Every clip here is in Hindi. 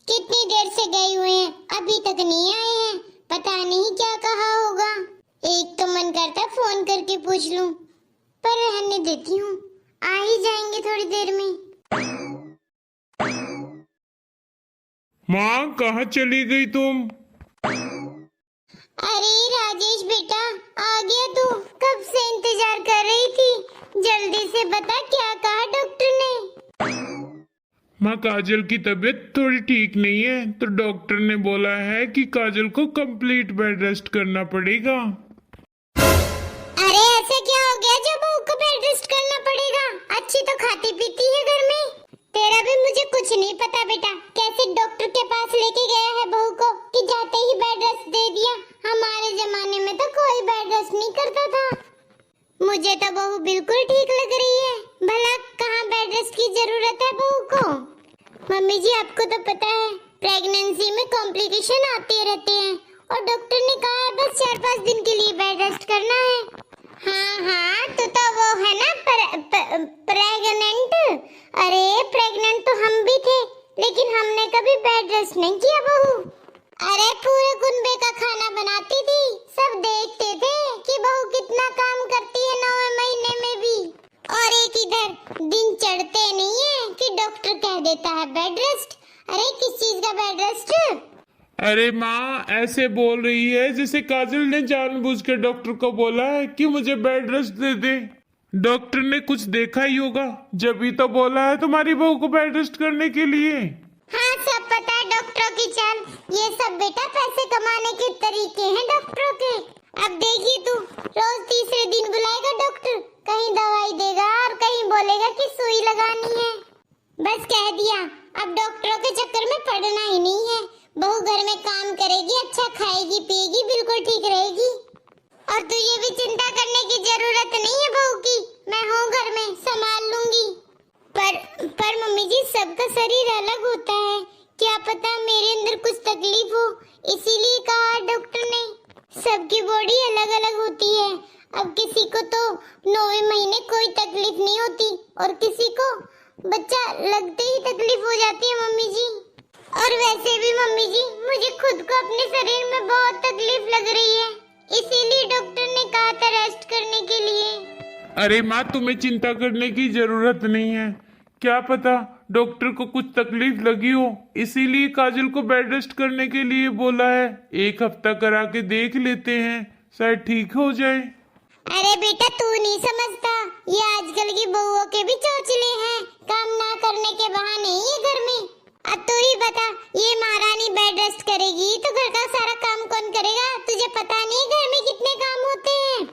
कितनी देर से गए हुए हैं, अभी तक नहीं आए हैं। पता नहीं क्या कहा होगा। एक तो मन करता फोन करके पूछ लूं, पर रहने देती हूँ, आ ही जाएंगे थोड़ी देर में। माँ, कहाँ चली गई तुम? अरे राजेश बेटा, आ गया तू। कब से इंतजार कर रही थी। जल्दी से बता, क्या कहा डॉक्टर ने? माँ, काजल की तबीयत थोड़ी ठीक नहीं है, तो डॉक्टर ने बोला है कि काजल को कंप्लीट बेड रेस्ट करना पड़ेगा। अरे ऐसा क्या हो गया जो बहू को बेड रेस्ट करना पड़ेगा? अच्छी तो खाती पीती है घर में। तेरा भी मुझे कुछ नहीं पता बेटा। कैसे डॉक्टर के पास लेके गया है बहू को कि जाते ही बेड रेस्ट दे दिया। हमारे जमाने में तो कोई बेड रेस्ट नहीं करता था। मुझे तो बहू बिल्कुल ठीक लग रही है। भला कहाँ बेड रेस्ट की जरूरत है बहू को? मम्मी जी, आपको तो पता है प्रेगनेंसी में कॉम्प्लिकेशन आते रहते हैं, और डॉक्टर ने कहा है बस 4-5 दिन के लिए बेड रेस्ट करना है। हाँ, तो वो है ना प्रेग्नेंट। अरे प्रेग्नेंट तो हम भी थे, लेकिन हमने कभी बेड रेस्ट नहीं किया बहू। अरे पूरे कुनबे का खाना बनाती थी, सब देखते थे कि बहू कितना काम करती है 9वें महीने में भी। और एक इधर दिन चढ़ते नहीं है कि डॉक्टर कह देता है बेड रेस्ट। अरे किस चीज का बेड रेस्ट? अरे माँ, ऐसे बोल रही है जैसे काजल ने जानबूझ के डॉक्टर को बोला है कि मुझे बेड रेस्ट दे दे। डॉक्टर ने कुछ देखा ही होगा, जब ही तो बोला है तुम्हारी बहू को बेड रेस्ट करने के लिए। हाँ, सब पता है डॉक्टरों की चाल। ये सब बेटा पैसे कमाने के तरीके हैं डॉक्टरों के। अब देखिए तू, रोज तीसरे दिन बुलाएगा डॉक्टर, कहीं दवाई देगा और कहीं बोलेगा कि सुई लगानी है। बस कह दिया, अब डॉक्टरों के चक्कर में पड़ना ही नहीं है। बहू घर में काम करेगी, अच्छा खाएगी पिएगी, बिल्कुल ठीक रहेगी। और तुझे भी चिंता करने की जरूरत नहीं है बहू की। मैं हूँ घर में, संभाल लूंगी। पर मम्मी जी, सबका शरीर अलग होता है। क्या पता मेरे अंदर कुछ तकलीफ हो, इसीलिए कहा डॉक्टर ने। सबकी बॉडी अलग अलग होती है। अब किसी को तो 9वें महीने कोई तकलीफ नहीं होती, और किसी को बच्चा लगते ही तकलीफ हो जाती है मम्मी जी। और वैसे भी मम्मी जी, मुझे खुद को अपने शरीर में बहुत तकलीफ लग रही है, इसीलिए डॉक्टर ने कहा था रेस्ट करने के लिए। अरे माँ, तुम्हें चिंता करने की जरूरत नहीं है। क्या पता डॉक्टर को कुछ तकलीफ लगी हो, इसीलिए काजल को बेड रेस्ट करने के लिए बोला है। 1 हफ्ता करा के देख लेते हैं, शायद ठीक हो जाए। अरे बेटा, तू नहीं समझता, ये आजकल की बहुओं के भी चौचले हैं। काम ना करने के बहाने ही है घर में। अब तू ही बता, ये महारानी बेड रेस्ट करेगी तो घर का सारा काम कौन करेगा? तुझे पता नहीं घर में कितने काम होते हैं।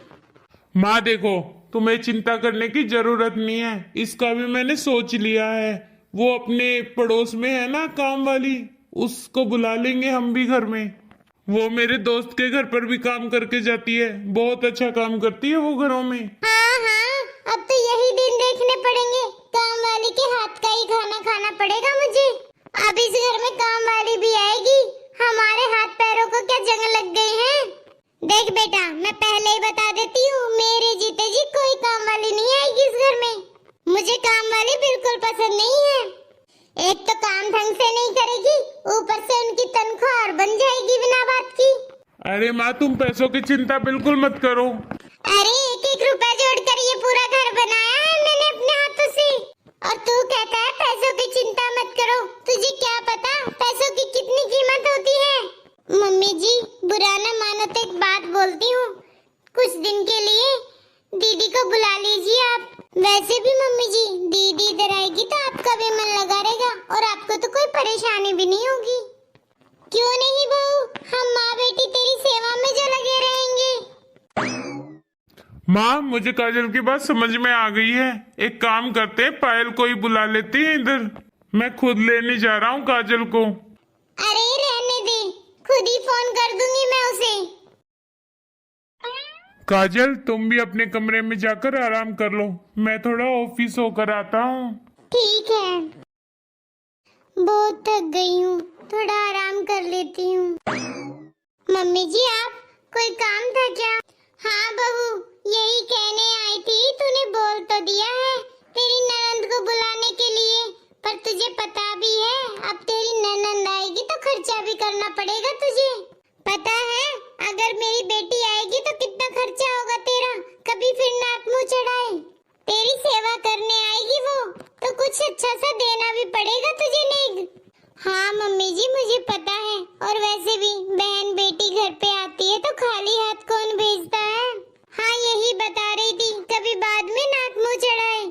माँ देखो, तुम्हें चिंता करने की जरूरत नहीं है, इसका भी मैंने सोच लिया है। वो अपने पड़ोस में है ना काम वाली, उसको बुला लेंगे हम भी घर में। वो मेरे दोस्त के घर पर भी काम करके जाती है, बहुत अच्छा काम करती है वो घरों में। हाँ, अब तो यही दिन देखने पड़ेंगे। काम वाली के हाथ का ही खाना खाना पड़ेगा मुझे। अब इस घर में काम वाली भी आएगी। हमारे हाथ पैरों को क्या जंग लग गई है? देख बेटा, मैं पहले ही बता देती हूँ, मेरे जीते जी कोई काम वाली नहीं आएगी इस घर में। मुझे काम वाली बिल्कुल पसंद नहीं है। एक तो काम ढंग से नहीं करेगी, ऊपर से उनकी तनख्वाह और बन जाएगी बिना बात की। अरे माँ, तुम पैसों की चिंता बिल्कुल मत करो। अरे 1-1 रुपया जोड़कर ये पूरा घर बनाया है मैंने अपने हाथों से, और तू कहता है पैसों की चिंता मत करो। तुझे क्या पता पैसों की कितनी कीमत होती है? मम्मी जी, बुरा न मानो तो एक बात बोलती हूँ, कुछ दिन के लिए दीदी को बुला लीजिए आप। वैसे भी मम्मी जी, दीदी इधर आएगी तो आपका भी मन लगा रहेगा, और आपको तो कोई परेशानी भी नहीं होगी। क्यों नहीं बहू, हम माँ बेटी तेरी सेवा में जो लगे रहेंगे। माँ, मुझे काजल की बात समझ में आ गई है। एक काम करते हैं, पायल को ही बुला लेते हैं इधर। मैं खुद लेने जा रहा हूँ काजल को। अरे रहने दे, खुद ही फोन कर दूंगी मैं उसे। काजल, तुम भी अपने कमरे में जाकर आराम कर लो, मैं थोड़ा ऑफिस होकर आता हूँ। ठीक है, बहुत थक गई हूँ, थोड़ा आराम कर लेती हूँ। मम्मी जी, आप कोई काम था क्या? हाँ बहू, यही कहने आई थी। तूने बोल तो दिया है तेरी ननंद को बुलाने के लिए, पर तुझे पता भी है अब तेरी ननंद आएगी खर्चा भी करना पड़ेगा तुझे। पता है अगर मेरी बेटी आएगी तो कितना खर्चा होगा तेरा, कभी फिर नाक मुंह चढ़ाए। तेरी सेवा करने आएगी वो तो कुछ अच्छा सा देना भी पड़ेगा तुझे नेग। हाँ मम्मी जी मुझे पता है, और वैसे भी बहन बेटी घर पे आती है तो खाली हाथ कौन भेजता है। हाँ यही बता रही थी, कभी बाद में नाक मुंह चढ़ाए।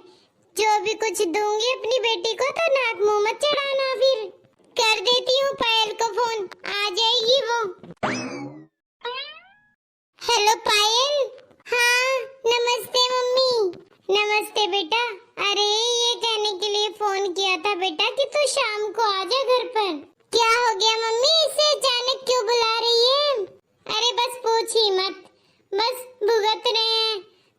जो भी कुछ दूंगी अपनी बेटी को तो नाक मुंह मत चढ़ाना। फिर कर देती हूँ पायल को फोन, आ जाएगी वो। हेलो पायल। हाँ नमस्ते मम्मी। नमस्ते बेटा। अरे ये कहने के लिए फोन किया था बेटा कि तू शाम को आ जा घर पर। क्या हो गया मम्मी, इसे अचानक क्यों बुला रही है? अरे बस पूछ ही मत, बस भुगत रहे हैं।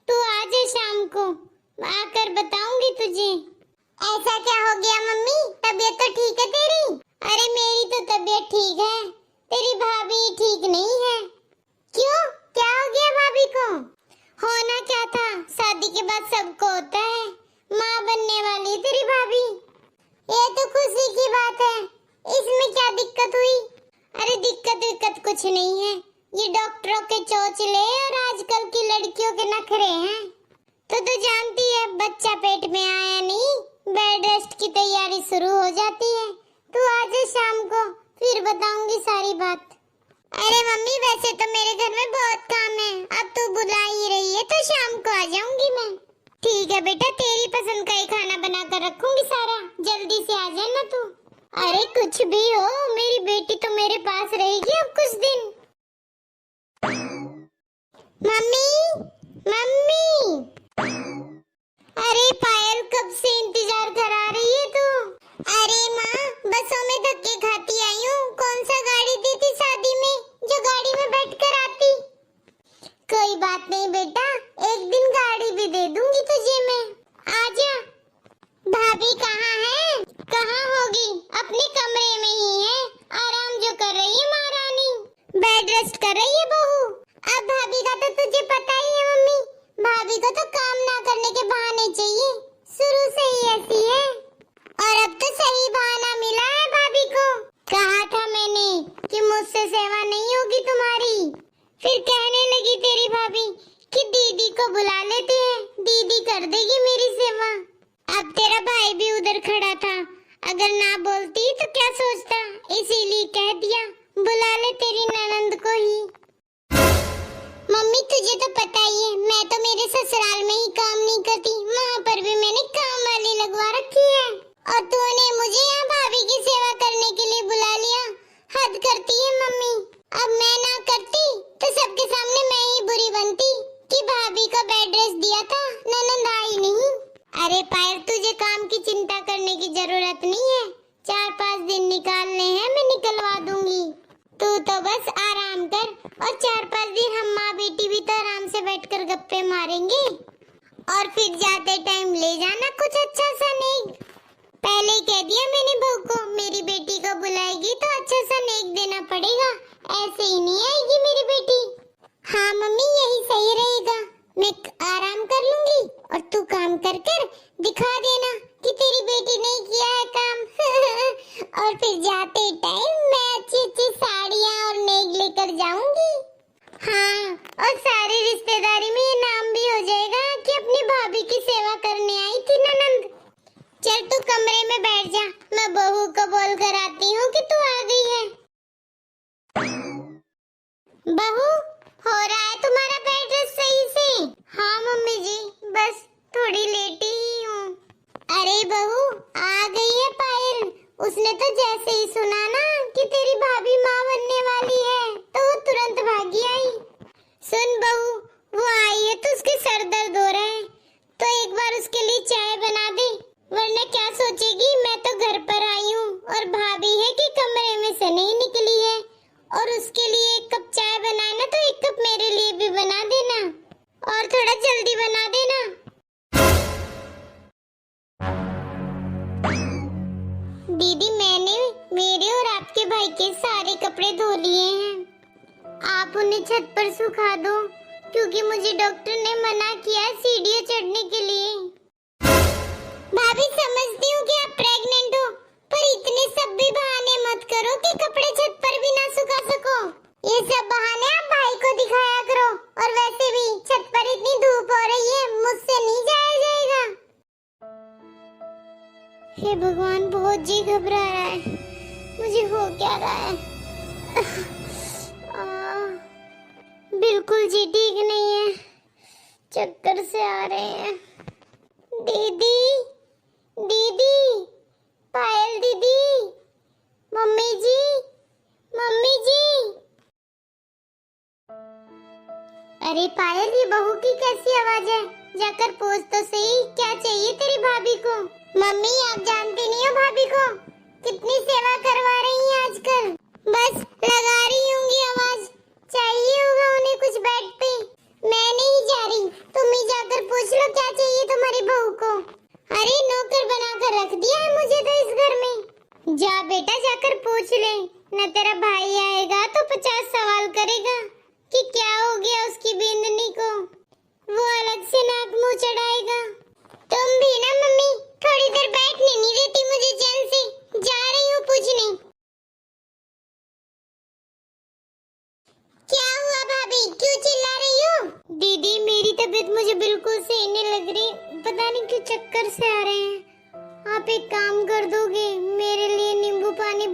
तू आ जा शाम को, आकर बताऊंगी तुझे। ऐसा क्या हो गया मम्मी, तबीयत तो ठीक है तेरी? अरे मेरी तो तबीयत ठीक है, तेरी भाभी ठीक नहीं है। क्यों, क्या हो गया भाभी को? होना क्या था, शादी के बाद सबको होता है, माँ बनने वाली तेरी भाभी। ये तो खुशी की बात है, इसमें क्या दिक्कत हुई? अरे दिक्कत कुछ नहीं है, ये डॉक्टरों के चोचले और आजकल की लड़कियों के नखरे हैं। तो जानती है बच्चा पेट में आया नहीं, बेड रेस्ट की तैयारी शुरू हो जाती है। तू आ जा शाम को, फिर बताऊंगी सारी बात। अरे मम्मी वैसे तो मेरे घर में बहुत काम है, अब तू बुला ही रही है तो शाम को आ जाऊंगी मैं। ठीक है बेटा, तेरी पसंद का ही खाना बना कर रखूंगी सारा, जल्दी से आ जाना तू। अरे कुछ भी हो, मेरी बेटी तो मेरे पास रहेगी अब कुछ दिन। Mummy mummy. अरे पायल कब से इंतजार करा रही है तू? अरे माँ बसों में धक्के खाती आई हूँ, कौन सा गाड़ी दी थी शादी में जो गाड़ी में बैठ कर आती? कोई बात नहीं बेटा, एक दिन गाड़ी भी दे दूंगी तुझे मैं, आजा। भाभी कहाँ है? कहाँ होगी, अपने कमरे में ही है, आराम जो कर रही है महारानी, बेड रेस्ट कर रही है बहू। अब भाभी का तो तुझे पता ही है मम्मी, भाभी को तो काम ना करने के बहाने चाहिए, शुरू से ही ऐसी है। और अब तो सही बहाना मिला है भाभी को। कहा था मैंने कि मुझसे सेवा नहीं होगी तुम्हारी, फिर कहने लगी तेरी भाभी कि दीदी को बुला लेते हैं, दीदी कर देगी मेरी सेवा। अब तेरा भाई भी उधर खड़ा था, अगर ना बोलती तो क्या सोचता, इसीलिए कह दिया बुला ले तेरी ननंद को ही। मम्मी तुझे तो पता ही है, मैं तो मेरे ससुराल में ही काम नहीं करती, वहाँ पर भी मैंने काम वाली लगवा रखी है, और तूने मुझे यहाँ भाभी की सेवा करने के लिए बुला लिया। हद करती है मम्मी, अब मैं ना करती तो सबके सामने मैं ही बुरी बनती कि भाभी को बेड रेस्ट दिया था, ननंद आई नहीं। अरे पायल तुझे काम की चिंता करने की जरूरत नहीं है, 4-5 दिन निकालने हैं, मैं निकलवा दूंगी। तू तो बस आराम कर, और 4-5 दिन हम माँ बेटी भी तो आराम से बैठकर गप्पे मारेंगे, और फिर जाते टाइम ले जाना कुछ अच्छा सा नेक। पहले ही कह दिया मैंने बहू को, मेरी बेटी को बुलाएगी तो अच्छा सा नेक देना पड़ेगा, ऐसे ही नहीं आएगी मेरी बेटी। हाँ मम्मी यही सही रहेगा, मैं आराम कर लूंगी और तू काम कर कर दिखा देना कि तेरी बेटी ने किया है काम। और फिर जाते टाइम मैं अच्छी साड़ियाँ और नेक लेकर जाऊंगी। हाँ और सारी रिश्तेदारी में ये नाम भी हो जाएगा कि अपनी भाभी की सेवा करने आई थी ननंद। चल तू कमरे में बैठ जा, मैं बहू को बोल कर आती हूँ कि तू आ गई है। बहू हो रहा है तुम्हारा बेड रेस्ट सही से? हाँ मम्मी जी, बस थोड़ी लेटी ही हूँ। अरे बहू आ गई है पायल, उसने तो जैसे ही सुना ना कि तेरी भाभी माँ बनने वाली है तो वो तुरंत भागी आई। सुन बहू, वो आई है तो उसके सर दर्द हो रहा है, तो एक बार उसके लिए चाय बना दे, वरना क्या सोचेगी मैं तो घर पर आई हूँ और भाभी है कि कमरे में से नहीं निकली है। और उसके लिए 1 कप चाय बनाना तो 1 कप मेरे लिए भी बना देना, और थोड़ा जल्दी बना देना। दीदी मैंने मेरे और आपके भाई के सारे कपड़े धो लिए हैं, आप उन्हें छत पर सुखा दो, क्योंकि मुझे डॉक्टर ने मना किया सीढ़ियाँ चढ़ने के लिए। भाभी समझती हूँ कि आप प्रेग्नेंट हो, पर इतने सब भी बहाने मत करो हो कि कपड़े छत पर भी ना सुखा सको? ये सब बहाने आप भाई को दिखाया करो। और वैसे भी छत पर इतनी धूप हो रही है, मुझसे नहीं जाया जाएगा। हे भगवान, बहुत जी घबरा रहा है। मुझे हो क्या रहा है? बिल्कुल जी ठीक नहीं है, चक्कर से आ रहे हैं। दीदी, दीदी, पायल दीदी, मम्मी जी, मम्मी जी। अरे पायल, ये बहू की कैसी आवाज है? जाकर पूछ तो सही, क्या चाहिए तेरी भाभी को? मम्मी, आप जानती नहीं हो भाभी को कितनी सेवा करवा रही हैं आजकल। बस लगा रही होंगी आवाज, चाहिए होगा उन्हें कुछ बेड पे। मैं नहीं जा रही, तुम ही जाकर पूछ लो क्या चाहिए तुम्हारी बहू को। अरे नौकर बनाकर रख दिया है मुझे तो इस घर में। जा बेटा, जाकर पूछ ले, न तेरा भाई आएगा तो 50 सवाल करेगा कि क्या हो गया उसकी बिंदनी को। वो अलग से नाक मुंह चढ़ाएगा। तुम भी ना मम्मी, थोड़ी देर बैठने नहीं देती मुझे चैन से। जा रही हूँ पूछने। क्या हुआ भाभी, क्यों चिल्ला रही हो? दीदी, मेरी तबीयत मुझे बिल्कुल सही नहीं लग रही, पता नहीं क्यों चक्कर से आ रहे हैं। आप एक काम कर दोगे, मेरे लिए नींबू पानी